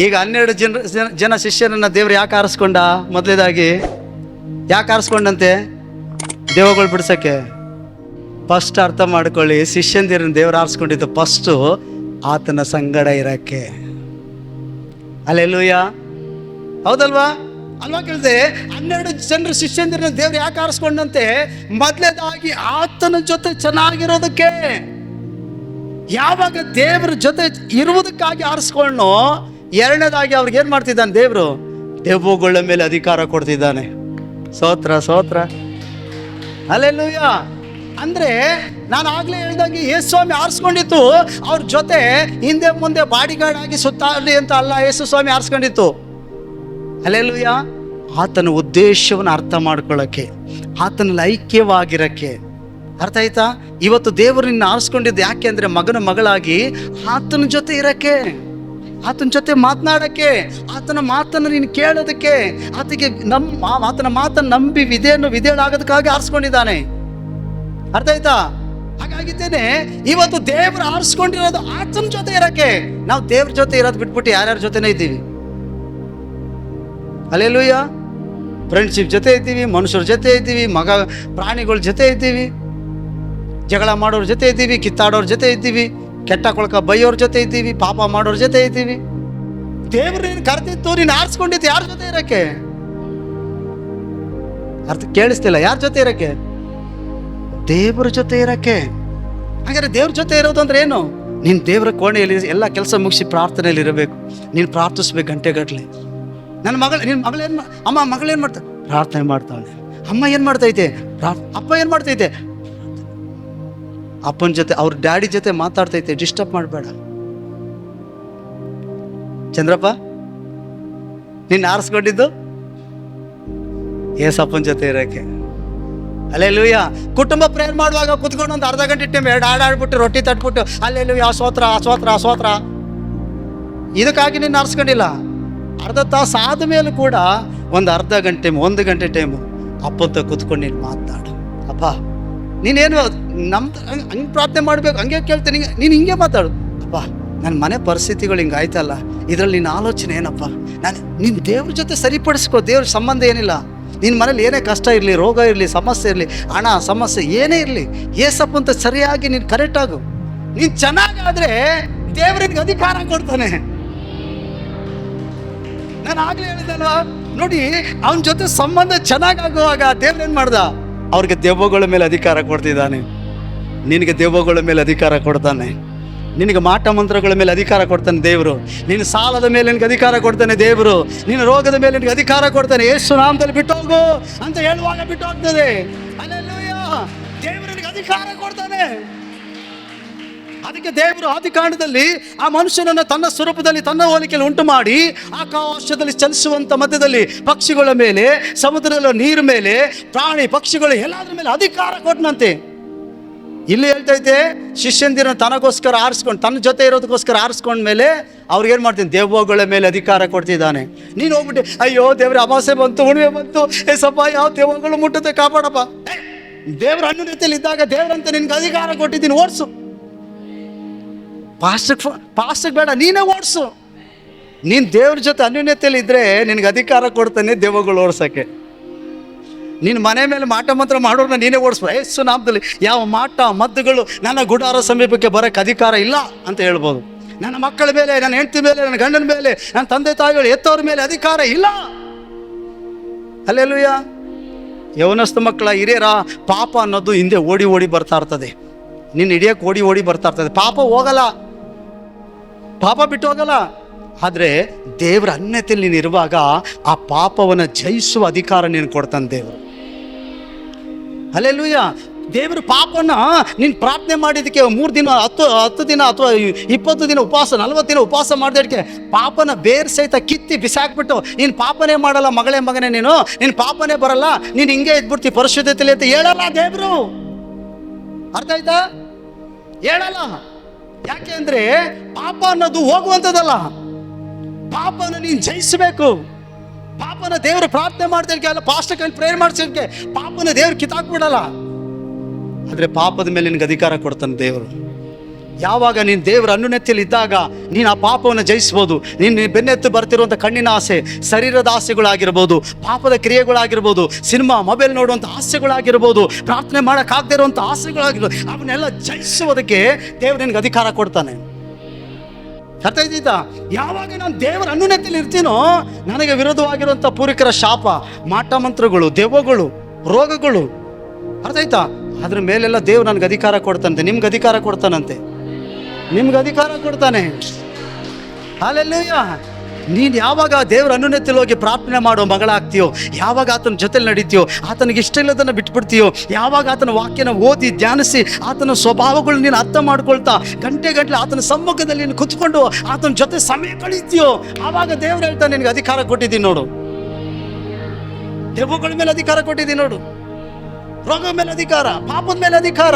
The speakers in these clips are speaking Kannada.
ಈಗ 12 ಜನ ಶಿಷ್ಯರನ್ನ ದೇವ್ರು ಯಾಕೆ ಆರಿಸ್ಕೊಂಡ? ಮೊದಲೇದಾಗಿ ಯಾಕೆ ಆರಿಸ್ಕೊಂಡಂತೆ? ದೇವಗಳು ಬಿಡ್ಸಕ್ಕೆ. ಫಸ್ಟ್ ಅರ್ಥ ಮಾಡ್ಕೊಳ್ಳಿ, ಶಿಷ್ಯಂದಿರನ್ನ ದೇವ್ರು ಆರಿಸ್ಕೊಂಡಿದ್ದು ಫಸ್ಟು ಆತನ ಸಂಗಡ ಇರಕ್ಕೆ. ಅಲ್ಲೆಲ್ಲೂಯ್ಯ, ಹೌದಲ್ವಾ? ಅಲ್ವಾ ಕೇಳಿದೆ? 12 ಜನರು ಶಿಷ್ಯಂದಿರನ್ನ ದೇವ್ರು ಯಾಕೆ ಆರಿಸ್ಕೊಂಡಂತೆ? ಮೊದಲೇದಾಗಿ ಆತನ ಜೊತೆ ಚೆನ್ನಾಗಿರೋದಕ್ಕೆ. ಯಾವಾಗ ದೇವ್ರ ಜೊತೆ ಇರುವುದಕ್ಕಾಗಿ ಆರಿಸ್ಕೊಂಡೋ, ಎರಡನೇದಾಗಿ ಅವ್ರಿಗೆ ಏನು ಮಾಡ್ತಿದ್ದಾನೆ ದೇವರು? ದೆವ್ವಗಳ ಮೇಲೆ ಅಧಿಕಾರ ಕೊಡ್ತಿದ್ದಾನೆ. ಸ್ತೋತ್ರ ಸ್ತೋತ್ರ, ಹಲ್ಲೆಲೂಯ. ಅಂದರೆ ನಾನು ಆಗಲೇ ಹೇಳ್ದಂಗೆ ಯೇಸು ಸ್ವಾಮಿ ಆರಿಸ್ಕೊಂಡಿತ್ತು ಅವ್ರ ಜೊತೆ ಹಿಂದೆ ಮುಂದೆ ಬಾಡಿಗಾರ್ಡ್ ಆಗಿ ಸುತ್ತಾಡಲಿ ಅಂತ ಅಲ್ಲ, ಯೇಸು ಸ್ವಾಮಿ ಆರಿಸ್ಕೊಂಡಿತ್ತು. ಹಲ್ಲೆಲೂಯ. ಆತನ ಉದ್ದೇಶವನ್ನು ಅರ್ಥ ಮಾಡ್ಕೊಳ್ಳೋಕ್ಕೆ, ಆತನಲ್ಲಿ ಐಕ್ಯವಾಗಿರೋಕ್ಕೆ. ಅರ್ಥ ಆಯ್ತಾ? ಇವತ್ತು ದೇವರು ನಿನ್ನ ಆರಿಸ್ಕೊಂಡಿದ್ದು ಯಾಕೆ ಅಂದರೆ ಮಗನ ಮಗಳಾಗಿ ಆತನ ಜೊತೆ ಇರೋಕ್ಕೆ, ಆತನ ಜೊತೆ ಮಾತನಾಡೋಕ್ಕೆ, ಆತನ ಮಾತನ್ನು ನೀನು ಕೇಳೋದಕ್ಕೆ, ಆತಗೆ ಆತನ ಮಾತನ್ನು ನಂಬಿ ವಿಧೇಯಳಾಗೋದಕ್ಕಾಗಿ ಆರಿಸ್ಕೊಂಡಿದ್ದಾನೆ. ಅರ್ಥ ಆಯ್ತಾ? ಹಾಗಾಗಿದ್ದೇನೆ ಇವತ್ತು ದೇವರು ಆರಿಸ್ಕೊಂಡಿರೋದು ಆತನ ಜೊತೆ ಇರೋಕ್ಕೆ. ನಾವು ದೇವ್ರ ಜೊತೆ ಇರೋದು ಬಿಟ್ಬಿಟ್ಟು ಯಾರ್ಯಾರ ಜೊತೆನೇ ಇದ್ದೀವಿ. ಹಲ್ಲೆಲೂಯ. ಫ್ರೆಂಡ್ಶಿಪ್ ಜೊತೆ ಇದ್ದೀವಿ, ಮನುಷ್ಯರ ಜೊತೆ ಇದ್ದೀವಿ, ಪ್ರಾಣಿಗಳ ಜೊತೆ ಇದ್ದೀವಿ, ಜಗಳ ಮಾಡೋರ ಜೊತೆ ಇದ್ದೀವಿ, ಕಿತ್ತಾಡೋರ ಜೊತೆ ಇದ್ದೀವಿ, ಕೆಟ್ಟ ಕೊಳಕ ಬೈಯೋರ ಜೊತೆ ಇದ್ದೀವಿ, ಪಾಪ ಮಾಡೋರ ಜೊತೆ ಇದ್ದೀವಿ. ದೇವ್ರು ನೀನು ಕರೆದಿತ್ತು, ನೀನು ಆರಿಸ್ಕೊಂಡಿದ್ದು ಯಾರ ಜೊತೆ ಇರೋಕ್ಕೆ? ಅರ್ಥ ಕೇಳಿಸ್ತಿಲ್ಲ? ಯಾರ ಜೊತೆ ಇರೋಕ್ಕೆ? ದೇವ್ರ ಜೊತೆ ಇರೋಕ್ಕೆ. ಹಾಗಾದ್ರೆ ದೇವ್ರ ಜೊತೆ ಇರೋದು ಅಂದ್ರೆ ಏನು? ನೀನು ದೇವರ ಕೋಣೆಯಲ್ಲಿ ಎಲ್ಲ ಕೆಲಸ ಮುಗಿಸಿ ಪ್ರಾರ್ಥನೆಯಲ್ಲಿ ಇರಬೇಕು. ನೀನು ಪ್ರಾರ್ಥಿಸ್ಬೇಕು ಗಂಟೆಗಟ್ಟಲೆ. ನನ್ನ ನಿನ್ನ ಮಗಳೇನು, ಅಮ್ಮ ಮಗಳೇನು ಮಾಡ್ತಾಳೆ? ಪ್ರಾರ್ಥನೆ ಮಾಡ್ತಾಳೆ. ಅಮ್ಮ ಏನು ಮಾಡ್ತೈತೆ? ಅಪ್ಪ ಏನು ಮಾಡ್ತೈತೆ? ಅಪ್ಪನ ಜೊತೆ, ಅವ್ರ ಡ್ಯಾಡಿ ಜೊತೆ ಮಾತಾಡ್ತೈತೆ. ಡಿಸ್ಟರ್ಬ್ ಮಾಡಬೇಡ. ಚಂದ್ರಪ್ಪ, ನಿನ್ನ ಆರಿಸ್ಕೊಂಡಿದ್ದು ಏಸಪ್ಪನ ಜೊತೆ ಇರೋಕ್ಕೆ. ಹಲ್ಲೆಲೂಯ. ಕುಟುಂಬ ಪ್ರೇಯರ್ ಮಾಡುವಾಗ ಕುತ್ಕೊಂಡು ಒಂದು ಅರ್ಧ ಗಂಟೆ ಟೈಮ್ ಆಡ್ಬಿಟ್ಟು ರೊಟ್ಟಿ ತಟ್ಬಿಟ್ಟು ಹಲ್ಲೆಲೂಯ ಸ್ತೋತ್ರ ಸ್ತೋತ್ರ ಸ್ತೋತ್ರ, ಇದಕ್ಕಾಗಿ ನಿನ್ನ ಆರಿಸ್ಕೊಂಡಿಲ್ಲ. ಅರ್ಧ ತಾಸು ಆದ ಮೇಲೂ ಕೂಡ ಒಂದು ಅರ್ಧ ಗಂಟೆ 1 ಗಂಟೆ ಟೈಮು ಅಪ್ಪಂತ ಕೂತ್ಕೊಂಡು ನೀನು ಮಾತಾಡು. ಅಪ್ಪ ನೀನೇನು ಹಂಗೆ ಪ್ರಾರ್ಥನೆ ಮಾಡಬೇಕು, ಹಂಗೆ ಕೇಳ್ತೀನಿ, ನೀನು ಹಿಂಗೆ ಮಾತಾಡು. ಅಪ್ಪ ನನ್ನ ಮನೆ ಪರಿಸ್ಥಿತಿಗಳು ಹಿಂಗೆ ಆಯ್ತಲ್ಲ, ಇದರಲ್ಲಿ ನಿನ್ನ ಆಲೋಚನೆ ಏನಪ್ಪ? ನೀನು ದೇವ್ರ ಜೊತೆ ಸರಿಪಡಿಸ್ಕೋ. ದೇವ್ರ ಸಂಬಂಧ ಏನಿಲ್ಲ. ನಿನ್ನ ಮನೇಲಿ ಏನೇ ಕಷ್ಟ ಇರಲಿ, ರೋಗ ಇರಲಿ, ಸಮಸ್ಯೆ ಇರಲಿ, ಹಣ ಸಮಸ್ಯೆ ಏನೇ ಇರಲಿ, ಏಸಪ್ಪ ಅಂತ ಸರಿಯಾಗಿ ನೀನು ಕರೆಕ್ಟ್ ಆಗು. ನೀನು ಚೆನ್ನಾಗಾದರೆ ದೇವ್ರಿಗೆ ಅಧಿಕಾರ ಕೊಡ್ತಾನೆ. ನಾನು ಆಗಲೇ ಹೇಳಿದಲ್ವ, ನೋಡಿ, ಅವನ ಜೊತೆ ಸಂಬಂಧ ಚೆನ್ನಾಗಾಗುವಾಗ ದೇವ್ರು ಏನು ಮಾಡ್ದ? ಅವ್ರಿಗೆ ದೆವ್ವಗಳ ಮೇಲೆ ಅಧಿಕಾರ ಕೊಡ್ತಿದ್ದಾನೆ. ನಿನಗೆ ದೆವ್ವಗಳ ಮೇಲೆ ಅಧಿಕಾರ ಕೊಡ್ತಾನೆ. ನಿನಗೆ ಮಾಟ ಮಂತ್ರಗಳ ಮೇಲೆ ಅಧಿಕಾರ ಕೊಡ್ತಾನೆ ದೇವರು. ನಿನ್ನ ಸಾಲದ ಮೇಲೆ ನಿನಗೆ ಅಧಿಕಾರ ಕೊಡ್ತಾನೆ ದೇವರು. ನಿನ್ನ ರೋಗದ ಮೇಲೆ ನಿನಗೆ ಅಧಿಕಾರ ಕೊಡ್ತಾನೆ. ಯೇಸು ನಾಮದಲ್ಲಿ ಬಿಟ್ಟು ಹೋಗು ಅಂತ ಹೇಳುವಾಗ ಬಿಟ್ಟು ಹೋಗ್ತದೆ. ಹಲ್ಲೆಲೂಯ. ದೇವರು ನಿನಗೆ ಅಧಿಕಾರ ಕೊಡ್ತಾನೆ. ಅದಕ್ಕೆ ದೇವರು ಆದಿಕಾಂಡದಲ್ಲಿ ಆ ಮನುಷ್ಯನನ್ನು ತನ್ನ ಸ್ವರೂಪದಲ್ಲಿ ತನ್ನ ಹೋಲಿಕೆಯಲ್ಲಿ ಉಂಟು ಮಾಡಿ ಆಕಾಶದಲ್ಲಿ ಚಲಿಸುವಂತ ಮಧ್ಯದಲ್ಲಿ ಪಕ್ಷಿಗಳ ಮೇಲೆ, ಸಮುದ್ರದ ನೀರು ಮೇಲೆ, ಪ್ರಾಣಿ ಪಕ್ಷಿಗಳು ಎಲ್ಲಾದ್ರ ಮೇಲೆ ಅಧಿಕಾರ ಕೊಟ್ಟನಂತೆ. ಇಲ್ಲಿ ಹೇಳ್ತೈತೆ, ಶಿಷ್ಯಂದಿರನ್ನು ತನಗೋಸ್ಕರ ಆರಿಸ್ಕೊಂಡು, ತನ್ನ ಜೊತೆ ಇರೋದಕ್ಕೋಸ್ಕರ ಆರಿಸ್ಕೊಂಡ್ಮೇಲೆ ಅವ್ರಿಗೇನು ಮಾಡ್ತೀನಿ? ದೆವ್ವಗಳ ಮೇಲೆ ಅಧಿಕಾರ ಕೊಡ್ತಿದ್ದಾನೆ. ನೀನು ಹೋಗ್ಬಿಟ್ಟು ಅಯ್ಯೋ ದೇವ್ರ ಅಮಾಸೆ ಬಂತು, ಹುಣ್ಣಿಮೆ ಬಂತು, ಏಸಪ್ಪ ಯಾವ ದೆವ್ವಗಳು ಮುಟ್ಟುತ್ತೆ ಕಾಪಾಡಪ್ಪ. ದೇವ್ರ ಅನ್ಯೋನ್ಯತೆಯಲ್ಲಿ ಇದ್ದಾಗ ದೇವ್ರಂತ ನಿನ್ಗೆ ಅಧಿಕಾರ ಕೊಟ್ಟಿದ್ದೀನಿ, ಓಡಿಸು. ಪಾಸ್ಟಿಗೆ ಬೇಡ, ನೀನೇ ಓಡಿಸು. ನೀನು ದೇವ್ರ ಜೊತೆ ಅನ್ಯೋನ್ಯತೆಯಲ್ಲಿ ಇದ್ದರೆ ನಿನಗೆ ಅಧಿಕಾರ ಕೊಡ್ತಾನೆ ದೆವ್ವಗಳು ಓಡಿಸೋಕ್ಕೆ. ನೀನು ಮನೆ ಮೇಲೆ ಮಾಟ ಮಂತ್ರ ಮಾಡೋರನ್ನ ನೀನೇ ಓಡಿಸ್ಬೋದು. ಯೇಸು ನಾಮದಲ್ಲಿ ಯಾವ ಮಾಟ ಮದ್ದುಗಳು ನನ್ನ ಗುಡಾರ ಸಮೀಪಕ್ಕೆ ಬರೋಕ್ಕೆ ಅಧಿಕಾರ ಇಲ್ಲ ಅಂತ ಹೇಳ್ಬೋದು. ನನ್ನ ಮಕ್ಕಳ ಮೇಲೆ, ನನ್ನ ಹೆಂಡತಿ ಮೇಲೆ, ನನ್ನ ಗಂಡನ ಮೇಲೆ, ನನ್ನ ತಂದೆ ತಾಯಿಗಳು ಎತ್ತವ್ರ ಮೇಲೆ ಅಧಿಕಾರ ಇಲ್ಲ. ಹಲ್ಲೆಲೂಯ. ಯೌವನಸ್ಥ ಮಕ್ಕಳ, ಹಿರಿಯರ ಪಾಪ ಅನ್ನೋದು ಹಿಂದೆ ಓಡಿ ಓಡಿ ಬರ್ತಾ ಇರ್ತದೆ. ನಿನ್ನ ಹಿಡಿಯೋಕೆ ಓಡಿ ಓಡಿ ಬರ್ತಾ ಇರ್ತದೆ. ಪಾಪ ಹೋಗಲ್ಲ, ಪಾಪ ಬಿಟ್ಟು ಹೋಗಲ್ಲ. ಆದರೆ ದೇವರ ಅನ್ಯತೆಯಲ್ಲಿ ನೀನು ಇರುವಾಗ ಆ ಪಾಪವನ್ನು ಜಯಿಸುವ ಅಧಿಕಾರ ನೀನು ಕೊಡ್ತಾನೆ ದೇವರು. ಹಲ್ಲೆಲೂಯ. ದೇವರು ಪಾಪನ ನೀನು ಪ್ರಾರ್ಥನೆ ಮಾಡಿದ್ದಕ್ಕೆ 3 ದಿನ 10 ದಿನ ಅಥವಾ 20 ದಿನ ಉಪವಾಸ, 40 ದಿನ ಉಪವಾಸ ಮಾಡಿದಕ್ಕೆ ಪಾಪನ ಬೇರೆ ಸಹಿತ ಕಿತ್ತಿ ಬಿಸಾಕ್ಬಿಟ್ಟು ನೀನು ಪಾಪನೇ ಮಾಡಲ್ಲ ಮಗನೇ, ನೀನು ಪಾಪನೇ ಬರಲ್ಲ, ನೀನು ಹಿಂಗೆ ಇದ್ಬಿಡ್ತೀವಿ ಪರಿಶುದ್ಧತೆಯಲ್ಲಿ ಅಂತ ಹೇಳಲ್ಲ ದೇವರು. ಅರ್ಥ ಆಯ್ತಾ? ಹೇಳಲ್ಲ. ಯಾಕೆ ಅಂದರೆ ಪಾಪ ಅನ್ನೋದು ಹೋಗುವಂಥದ್ದಲ್ಲ. ಪಾಪನ ನೀನು ಜಯಿಸಬೇಕು. ಪಾಪನ ದೇವರು ಪ್ರಾರ್ಥನೆ ಮಾಡ್ತಿರ್ಕೆ ಅಲ್ಲ, ಪಾಸ್ಟರ್ ಕೈಲಿ ಪ್ರೇಯರ್ ಮಾಡಿಸಿರ್ಕೆ ಪಾಪನ ದೇವ್ರು ಕಿತ್ತಾಕ್ಬಿಡಲ್ಲ. ಆದರೆ ಪಾಪದ ಮೇಲೆ ನಿನಗೆ ಅಧಿಕಾರ ಕೊಡ್ತಾನೆ ದೇವರು. ಯಾವಾಗ ನೀನು ದೇವರ ಅನ್ಯೋನ್ಯತೆಯಲ್ಲಿ ಇದ್ದಾಗ ನೀನು ಆ ಪಾಪವನ್ನು ಜಯಿಸ್ಬೋದು. ನೀನು ಬೆನ್ನೆತ್ತು ಬರ್ತಿರುವಂಥ ಕಣ್ಣಿನ ಆಸೆ, ಶರೀರದ ಆಸೆಗಳಾಗಿರ್ಬೋದು, ಪಾಪದ ಕ್ರಿಯೆಗಳಾಗಿರ್ಬೋದು, ಸಿನಿಮಾ ಮೊಬೈಲ್ ನೋಡುವಂಥ ಆಸೆಗಳಾಗಿರ್ಬೋದು, ಪ್ರಾರ್ಥನೆ ಮಾಡೋಕ್ಕಾಗದೇ ಇರುವಂಥ ಆಸೆಗಳಾಗಿರ್ಬೋದು, ಅವನ್ನೆಲ್ಲ ಜಯಿಸುವುದಕ್ಕೆ ದೇವರು ನಿನಗೆ ಅಧಿಕಾರ ಕೊಡ್ತಾನೆ. ಅರ್ಥ ಆಯ್ತಾ? ಯಾವಾಗ ನಾನು ದೇವರ ಅನ್ಯೋನ್ಯತೆಯಲ್ಲಿ ಇರ್ತೀನೋ ನನಗೆ ವಿರೋಧವಾಗಿರುವಂಥ ಪೂರ್ವಿಕರ ಶಾಪ, ಮಾಟ ಮಂತ್ರಗಳು, ದೆವ್ವಗಳು, ರೋಗಗಳು, ಅರ್ಥ ಆಯ್ತಾ, ಅದ್ರ ಮೇಲೆಲ್ಲ ದೇವ್ರು ನನಗೆ ಅಧಿಕಾರ ಕೊಡ್ತಾನಂತೆ. ನಿಮ್ಗೆ ಅಧಿಕಾರ ಕೊಡ್ತಾನಂತೆ, ನಿಮ್ಗೆ ಅಧಿಕಾರ ಕೊಡ್ತಾನೆ. ಹಲ್ಲೆಲೂಯ. ನೀನು ಯಾವಾಗ ದೇವರ ಅನ್ಯೋನ್ಯತೆಯಲ್ಲಿ ಹೋಗಿ ಪ್ರಾರ್ಥನೆ ಮಾಡೋ ಮಗಳಾಗ್ತೀಯೋ, ಯಾವಾಗ ಆತನ ಜೊತೆಲಿ ನಡೀತೀಯೋ, ಆತನಿಗೆ ಇಷ್ಟ ಇಲ್ಲದನ್ನು ಬಿಟ್ಬಿಡ್ತೀಯೋ, ಯಾವಾಗ ಆತನ ವಾಕ್ಯನ ಓದಿ ಧ್ಯಾನಿಸಿ ಆತನ ಸ್ವಭಾವಗಳು ನೀನು ಅರ್ಥ ಮಾಡ್ಕೊಳ್ತಾ ಗಂಟೆ ಆತನ ಸಮ್ಮುಖದಲ್ಲಿ ನೀನು ಕುತ್ಕೊಂಡು ಆತನ ಜೊತೆ ಸಮಯ ಕಳೀತೀಯೋ, ಆವಾಗ ದೇವ್ರು ಹೇಳ್ತಾನೆ ನಿನಗೆ ಅಧಿಕಾರ ಕೊಟ್ಟಿದ್ದೀನಿ ನೋಡು. ದೆವ್ವಗಳ ಮೇಲೆ ಅಧಿಕಾರ ಕೊಟ್ಟಿದ್ದೀನಿ ನೋಡು, ರೋಗದ ಮೇಲೆ ಅಧಿಕಾರ, ಪಾಪದ ಮೇಲೆ ಅಧಿಕಾರ.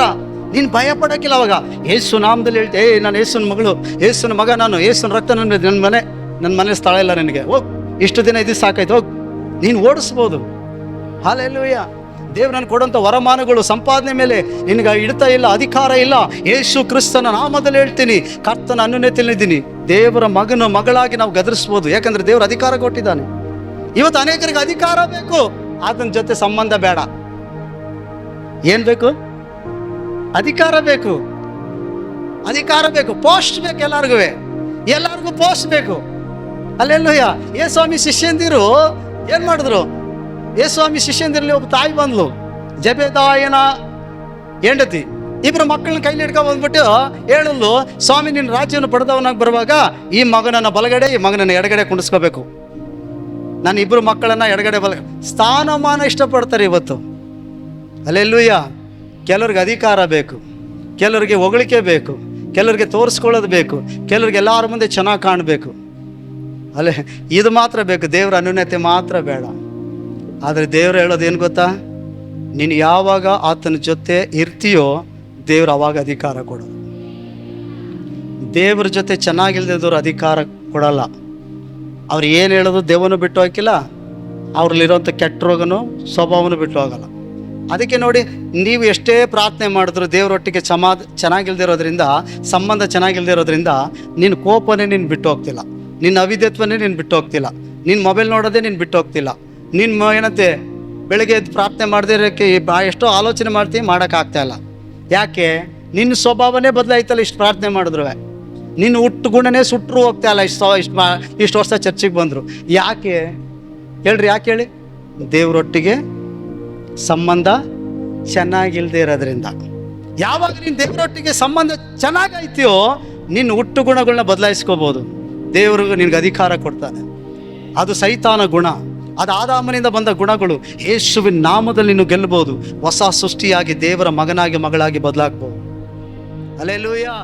ನೀನು ಭಯ ಪಡೋಕ್ಕಿಲ್ಲ. ಅವಾಗ ಯೇಸು ನಾಮದಲ್ಲಿ ಹೇಳ್ತೆ, ನಾನು ಯೇಸುನ ಮಗಳು, ಯೇಸುನ ಮಗ, ನಾನು ಯೇಸುನ ರಕ್ತ ನನ್ನ ಮನೆ ಸ್ಥಳ ಇಲ್ಲ ನಿನಗೆ, ಹೋಗ್, ಇಷ್ಟು ದಿನ ಇದು ಸಾಕಾಯ್ತು, ಹೋಗಿ ನೀನು ಓಡಿಸ್ಬೋದು. ಹಲ್ಲೆಲೂಯ. ದೇವ್ರು ನಾನು ಕೊಡುವಂಥ ವರಮಾನಗಳು, ಸಂಪಾದನೆ ಮೇಲೆ ನಿನಗೆ ಹಿಡ್ತಾ ಇಲ್ಲ, ಅಧಿಕಾರ ಇಲ್ಲ. ಯೇಸು ಕ್ರಿಸ್ತನ ನಾಮದಲ್ಲಿ ಹೇಳ್ತೀನಿ, ಕರ್ತನ ಅನ್ಯೋನ್ಯತೆಯಲ್ಲಿ ಇದ್ದೀನಿ. ದೇವರ ಮಗಳಾಗಿ ನಾವು ಗದರಿಸ್ಬೋದು, ಯಾಕಂದ್ರೆ ದೇವ್ರ ಅಧಿಕಾರ ಕೊಟ್ಟಿದ್ದಾನೆ. ಇವತ್ತು ಅನೇಕರಿಗೆ ಅಧಿಕಾರ ಬೇಕು, ಆತನ ಜೊತೆ ಸಂಬಂಧ ಬೇಡ. ಏನ್ ಬೇಕು? ಅಧಿಕಾರ ಬೇಕು, ಅಧಿಕಾರ ಬೇಕು, ಪೋಸ್ಟ್ ಬೇಕು. ಎಲ್ಲರಿಗೂ ಪೋಸ್ಟ್ ಬೇಕು. ಅಲ್ಲೆಲ್ಲೂಯ್ಯ. ಯೇಸ್ವಾಮಿ ಶಿಷ್ಯಂದಿರು ಏನ್ ಮಾಡಿದ್ರು? ಯೇಸ್ವಾಮಿ ಶಿಷ್ಯಂದಿರಲ್ಲಿ ಒಬ್ಬ ತಾಯಿ ಬಂದ್ಲು, ಜೆಬೆದಾಯನ ಹೆಂಡತಿ. ಇಬ್ರು ಮಕ್ಕಳನ್ನ ಕೈಲಿ ಹಿಡ್ಕೊಂಡು ಬಂದ್ಬಿಟ್ಟು ಹೇಳಲು, ಸ್ವಾಮಿ ನಿನ್ನ ರಾಜ್ಯವನ್ನು ಪಡೆದವನಾಗಿ ಬರುವಾಗ ಈ ಮಗನನ್ನ ಬಲಗಡೆ, ಈ ಮಗನನ್ನ ಎಡಗಡೆ ಕುಂಡಿಸ್ಕೋಬೇಕು. ನಾನು ಇಬ್ರು ಮಕ್ಕಳನ್ನ ಎಡಗಡೆ ಸ್ಥಾನಮಾನ ಇಷ್ಟಪಡ್ತಾರೆ ಇವತ್ತು. ಅಲ್ಲೆಲ್ಲೂಯ್ಯ. ಕೆಲವ್ರಿಗೆ ಅಧಿಕಾರ ಬೇಕು, ಕೆಲವರಿಗೆ ಹೊಗಳಿಕೆ ಬೇಕು, ಕೆಲವರಿಗೆ ತೋರಿಸ್ಕೊಳ್ಳೋದು ಬೇಕು, ಕೆಲವ್ರಿಗೆ ಎಲ್ಲರ ಮುಂದೆ ಚೆನ್ನಾಗಿ ಕಾಣಬೇಕು. ಅಲ್ಲೇ ಇದು ಮಾತ್ರ ಬೇಕು, ದೇವರ ಅನ್ಯೋನ್ಯತೆ ಮಾತ್ರ ಬೇಡ. ಆದರೆ ದೇವರು ಹೇಳೋದು ಏನು ಗೊತ್ತಾ? ನೀನು ಯಾವಾಗ ಆತನ ಜೊತೆ ಇರ್ತೀಯೋ ದೇವರು ಅವಾಗ ಅಧಿಕಾರ ಕೊಡೋದು. ದೇವ್ರ ಜೊತೆ ಚೆನ್ನಾಗಿಲ್ದಿದ್ದವ್ರು ಅಧಿಕಾರ ಕೊಡಲ್ಲ. ಅವ್ರು ಏನು ಹೇಳೋದು ದೇವನು ಬಿಟ್ಟು ಹೋಗಿಲ್ಲ, ಅವ್ರಲ್ಲಿರೋಂಥ ಕೆಟ್ಟ ರೋಗನೂ ಸ್ವಭಾವನೂ ಬಿಟ್ಟು ಹೋಗಲ್ಲ. ಅದಕ್ಕೆ ನೋಡಿ, ನೀವು ಎಷ್ಟೇ ಪ್ರಾರ್ಥನೆ ಮಾಡಿದ್ರು ದೇವರೊಟ್ಟಿಗೆ ಚೆನ್ನಾಗಿಲ್ದಿರೋದ್ರಿಂದ, ಸಂಬಂಧ ಚೆನ್ನಾಗಿಲ್ದಿರೋದ್ರಿಂದ ನಿನ್ನ ಕೋಪನೇ ನೀನು ಬಿಟ್ಟು ಹೋಗ್ತಿಲ್ಲ, ನಿನ್ನ ಅವಿದ್ಯತ್ವನೇ ನೀನು ಬಿಟ್ಟು ಹೋಗ್ತಿಲ್ಲ, ನಿನ್ನ ಮೊಬೈಲ್ ನೋಡೋದೇ ನೀನು ಬಿಟ್ಟು ಹೋಗ್ತಿಲ್ಲ. ನಿನ್ನ ಏನಂತೆ ಬೆಳಗ್ಗೆ ಎದ್ದು ಪ್ರಾರ್ಥನೆ ಮಾಡದೇ ಇರೋಕ್ಕೆ ಎಷ್ಟೋ ಆಲೋಚನೆ ಮಾಡ್ತೀವಿ, ಮಾಡೋಕ್ಕಾಗ್ತಾ ಇಲ್ಲ. ಯಾಕೆ? ನಿನ್ನ ಸ್ವಭಾವನೇ ಬದಲಾಯ್ತಲ್ಲ. ಇಷ್ಟು ಪ್ರಾರ್ಥನೆ ಮಾಡಿದ್ರು ನಿನ್ನ ಹುಟ್ಟು ಗುಣನೇ ಸುಟ್ಟರು ಹೋಗ್ತಾ ಇಲ್ಲ. ಇಷ್ಟು ವರ್ಷ ಚರ್ಚಿಗೆ ಬಂದರು. ಯಾಕೆ ಹೇಳ್ರಿ? ಯಾಕೆ ಹೇಳಿ? ದೇವರೊಟ್ಟಿಗೆ ಸಂಬಂಧ ಚೆನ್ನಾಗಿಲ್ದೇ ಇರೋದ್ರಿಂದ. ಯಾವಾಗ ನೀನು ದೇವರೊಟ್ಟಿಗೆ ಸಂಬಂಧ ಚೆನ್ನಾಗೈತೀಯೋ ನಿನ್ನ ಹುಟ್ಟು ಗುಣಗಳನ್ನ ಬದಲಾಯಿಸ್ಕೋಬೋದು. ದೇವರು ನಿನಗೆ ಅಧಿಕಾರ ಕೊಡ್ತಾನೆ. ಅದು ಸೈತಾನ ಗುಣ, ಅದು ಆದಾಮನಿಂದ ಬಂದ ಗುಣಗಳು. ಯೇಸುವಿನ ನಾಮದಲ್ಲಿ ನೀನು ಗೆಲ್ಲಬಹುದು. ಹೊಸ ಸೃಷ್ಟಿಯಾಗಿ ದೇವರ ಮಗನಾಗಿ ಮಗಳಾಗಿ ಬದಲಾಗ್ಬೋದು. ಹಲ್ಲೆಲೂಯಾ.